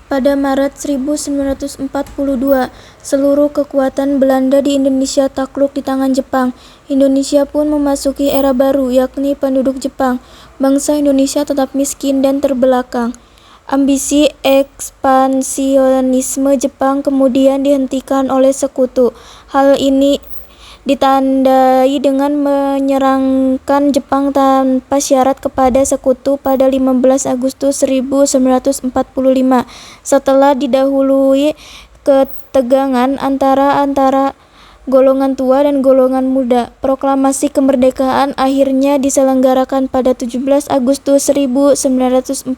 Pada Maret 1942, seluruh kekuatan Belanda di Indonesia takluk di tangan Jepang. Indonesia pun memasuki era baru, yakni penduduk Jepang. Bangsa Indonesia tetap miskin dan terbelakang. Ambisi ekspansionisme Jepang kemudian dihentikan oleh sekutu. Hal ini ditandai dengan menyerangkan Jepang tanpa syarat kepada sekutu pada 15 Agustus 1945. Setelah didahului ketegangan antara golongan tua dan golongan muda, proklamasi kemerdekaan akhirnya diselenggarakan pada 17 Agustus 1945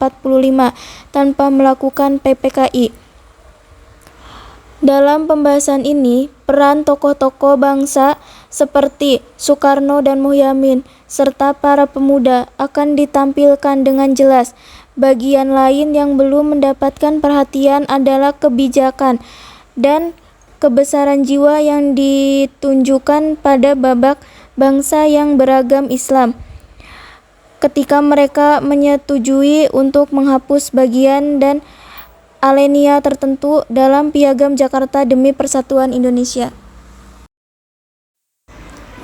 tanpa melakukan PPKI. Dalam pembahasan ini, peran tokoh-tokoh bangsa seperti Soekarno dan Muhyiddin serta para pemuda akan ditampilkan dengan jelas. Bagian lain yang belum mendapatkan perhatian adalah kebijakan dan kebesaran jiwa yang ditunjukkan pada babak bangsa yang beragam Islam ketika mereka menyetujui untuk menghapus bagian dan alinea tertentu dalam Piagam Jakarta demi Persatuan Indonesia.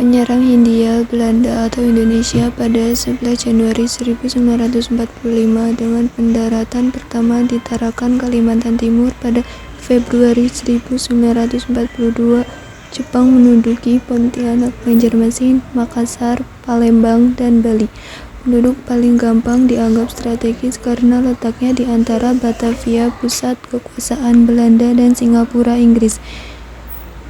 Menyerang Hindia Belanda atau Indonesia pada 11 Januari 1945 dengan pendaratan pertama di Tarakan, Kalimantan Timur pada Februari 1942. Jepang menduduki Pontianak, Banjarmasin, Makassar, Palembang, dan Bali. Penduduk paling gampang dianggap strategis karena letaknya di antara Batavia, pusat kekuasaan Belanda, dan Singapura, Inggris.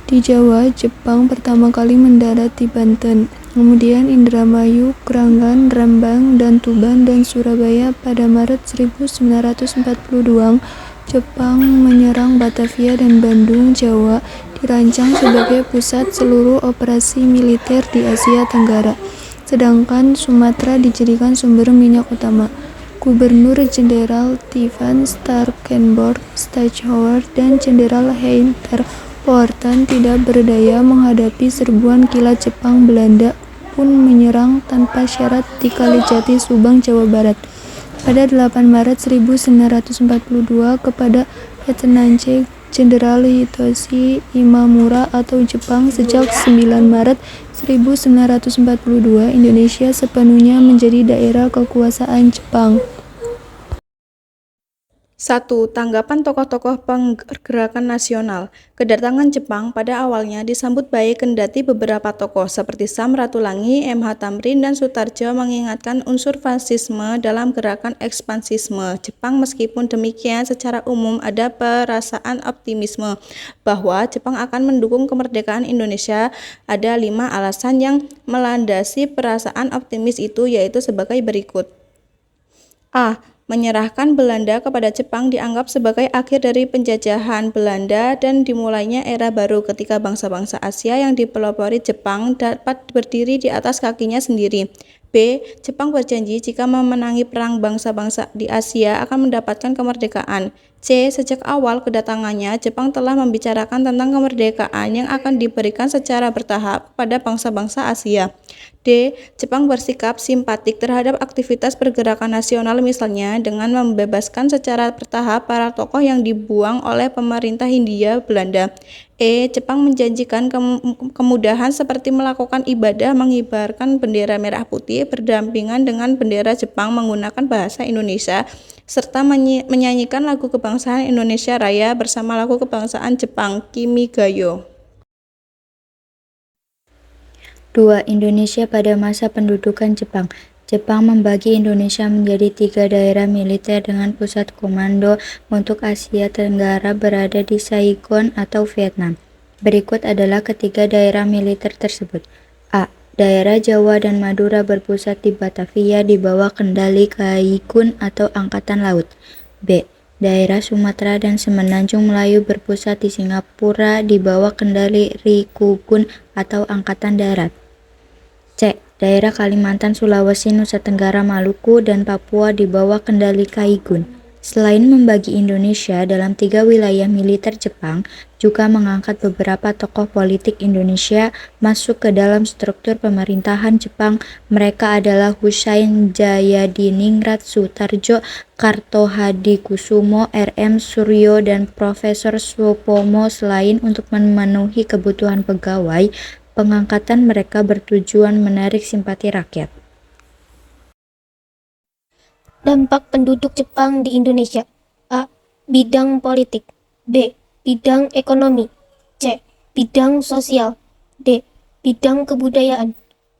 Di Jawa, Jepang pertama kali mendarat di Banten, kemudian Indramayu, Kranggan, Rembang, dan Tuban, dan Surabaya. Pada Maret 1942, Jepang menyerang Batavia dan Bandung, Jawa, dirancang sebagai pusat seluruh operasi militer di Asia Tenggara. Sedangkan Sumatera dijadikan sumber minyak utama. Gubernur Jenderal Tivan Starkenborg Stachauer dan Jenderal Heinter Poorten tidak berdaya menghadapi serbuan kilat Jepang. Belanda pun menyerang tanpa syarat di Kalijati, Subang, Jawa Barat. Pada 8 Maret 1942 kepada Letnan Jenderal Hitoshi Imamura atau Jepang. Sejak 9 Maret 1942, Indonesia sepenuhnya menjadi daerah kekuasaan Jepang. 1. Tanggapan tokoh-tokoh pergerakan nasional. Kedatangan Jepang pada awalnya disambut baik kendati beberapa tokoh seperti Sam Ratulangi, M.H. Tamrin, dan Sutarjo mengingatkan unsur fasisme dalam gerakan ekspansisme Jepang. Meskipun demikian, secara umum ada perasaan optimisme bahwa Jepang akan mendukung kemerdekaan Indonesia. Ada 5 alasan yang melandasi perasaan optimis itu, yaitu sebagai berikut. A. Menyerahkan Belanda kepada Jepang dianggap sebagai akhir dari penjajahan Belanda dan dimulainya era baru ketika bangsa-bangsa Asia yang dipelopori Jepang dapat berdiri di atas kakinya sendiri. B. Jepang berjanji jika memenangi perang bangsa-bangsa di Asia akan mendapatkan kemerdekaan. C. Sejak awal kedatangannya, Jepang telah membicarakan tentang kemerdekaan yang akan diberikan secara bertahap pada bangsa-bangsa Asia. D. Jepang bersikap simpatik terhadap aktivitas pergerakan nasional, misalnya dengan membebaskan secara bertahap para tokoh yang dibuang oleh pemerintah Hindia Belanda. E. Jepang menjanjikan kemudahan seperti melakukan ibadah mengibarkan bendera merah putih berdampingan dengan bendera Jepang menggunakan bahasa Indonesia, serta menyanyikan lagu kebangsaan Indonesia Raya bersama lagu kebangsaan Jepang, Kimi Gayo. 2. Indonesia pada masa pendudukan Jepang. Jepang membagi Indonesia menjadi 3 daerah militer dengan pusat komando untuk Asia Tenggara berada di Saigon atau Vietnam. Berikut adalah ketiga daerah militer tersebut. A. Daerah Jawa dan Madura berpusat di Batavia di bawah kendali Kaigun atau Angkatan Laut. B. Daerah Sumatera dan Semenanjung Melayu berpusat di Singapura di bawah kendali Rikugun atau Angkatan Darat. C. Daerah Kalimantan, Sulawesi, Nusa Tenggara, Maluku, dan Papua di bawah kendali Kaigun. Selain membagi Indonesia dalam 3 wilayah militer, Jepang juga mengangkat beberapa tokoh politik Indonesia masuk ke dalam struktur pemerintahan Jepang. Mereka adalah Husain Jayadiningrat Sutarjo, Kartohadikusumo, R.M. Suryo, dan Profesor Supomo. Selain untuk memenuhi kebutuhan pegawai, pengangkatan mereka bertujuan menarik simpati rakyat. Dampak penduduk Jepang di Indonesia. A. Bidang politik. B. Bidang ekonomi. C. Bidang sosial. D. Bidang kebudayaan.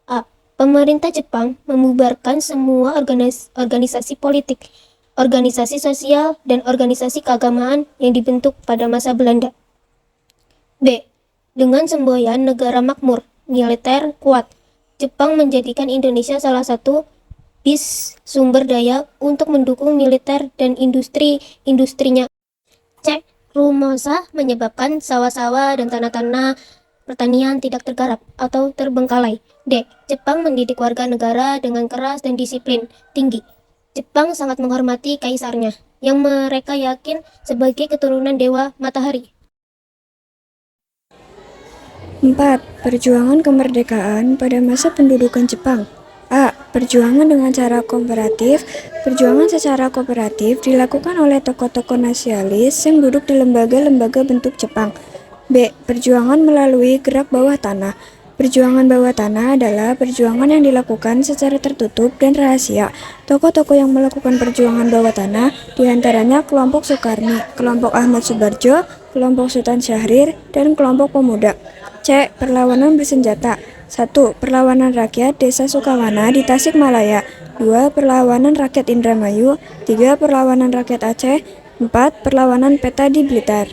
A. Pemerintah Jepang membubarkan semua organisasi politik, organisasi sosial, dan organisasi keagamaan yang dibentuk pada masa Belanda. B. Dengan semboyan negara makmur, militer kuat, Jepang menjadikan Indonesia salah satu bis sumber daya untuk mendukung militer dan industri-industrinya. C. Rumosa menyebabkan sawah-sawah dan tanah-tanah pertanian tidak tergarap atau terbengkalai. D. Jepang mendidik warga negara dengan keras dan disiplin tinggi. Jepang sangat menghormati kaisarnya, yang mereka yakin sebagai keturunan dewa matahari. 4. Perjuangan kemerdekaan pada masa pendudukan Jepang. A. Perjuangan dengan cara kooperatif. Perjuangan secara kooperatif dilakukan oleh tokoh-tokoh nasionalis yang duduk di lembaga-lembaga bentuk Jepang. B. Perjuangan melalui gerak bawah tanah. Perjuangan bawah tanah adalah perjuangan yang dilakukan secara tertutup dan rahasia. Tokoh-tokoh yang melakukan perjuangan bawah tanah diantaranya kelompok Soekarni, kelompok Ahmad Subarjo, kelompok Sultan Syahrir, dan kelompok pemuda. C. Perlawanan bersenjata. 1. Perlawanan rakyat Desa Sukawana di Tasikmalaya. 2. Perlawanan rakyat Indramayu. 3. Perlawanan rakyat Aceh. 4. Perlawanan Peta di Blitar.